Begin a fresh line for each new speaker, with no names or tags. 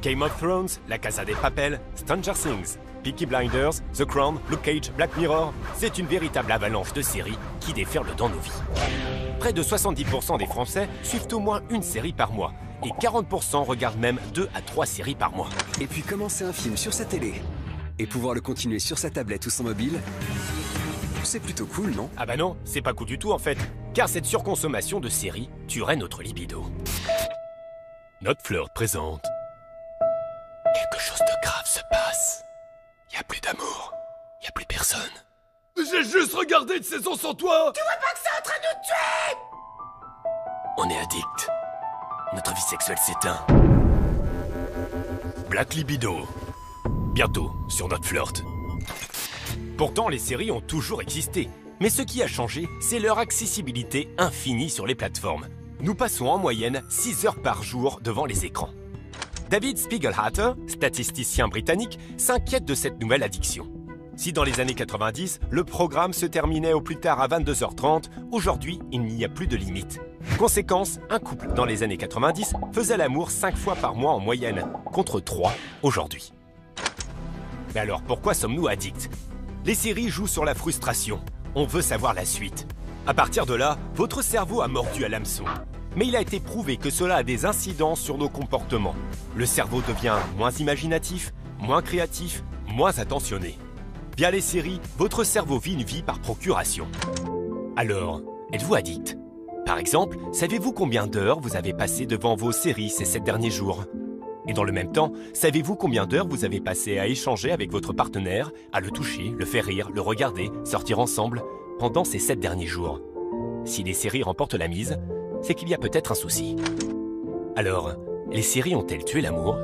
Game of Thrones, La Casa de Papel, Stranger Things, Peaky Blinders, The Crown, Luke Cage, Black Mirror, c'est une véritable avalanche de séries qui déferlent dans nos vies. Près de 70% des Français suivent au moins une série par mois et 40% regardent même 2 à 3 séries par mois.
Et puis commencer un film sur sa télé et pouvoir le continuer sur sa tablette ou son mobile, c'est plutôt cool, non?
Ah bah non, c'est pas cool du tout en fait, car cette surconsommation de séries tuerait notre libido. Notre Flirt présente. Quelque chose de grave se passe. Y a plus d'amour, y a plus personne. J'ai juste regardé une saison sans toi.
Tu vois pas que c'est en train de nous tuer?
On est addict. Notre vie sexuelle s'éteint. Black Libido. Bientôt sur Notre Flirt. Pourtant, les séries ont toujours existé. Mais ce qui a changé, c'est leur accessibilité infinie sur les plateformes. Nous passons en moyenne 6 heures par jour devant les écrans. David Spiegelhalter, statisticien britannique, s'inquiète de cette nouvelle addiction. Si dans les années 90, le programme se terminait au plus tard à 22h30, aujourd'hui, il n'y a plus de limite. Conséquence, un couple dans les années 90 faisait l'amour 5 fois par mois en moyenne, contre 3 aujourd'hui. Mais alors, pourquoi sommes-nous addicts? Les séries jouent sur la frustration. On veut savoir la suite. À partir de là, votre cerveau a mordu à l'hameçon. Mais il a été prouvé que cela a des incidences sur nos comportements. Le cerveau devient moins imaginatif, moins créatif, moins attentionné. Via les séries, votre cerveau vit une vie par procuration. Alors, êtes-vous addict? Par exemple, savez-vous combien d'heures vous avez passé devant vos séries ces 7 derniers jours? Et dans le même temps, savez-vous combien d'heures vous avez passé à échanger avec votre partenaire, à le toucher, le faire rire, le regarder, sortir ensemble, pendant ces 7 derniers jours? Si les séries remportent la mise, c'est qu'il y a peut-être un souci. Alors, les séries ont-elles tué l'amour?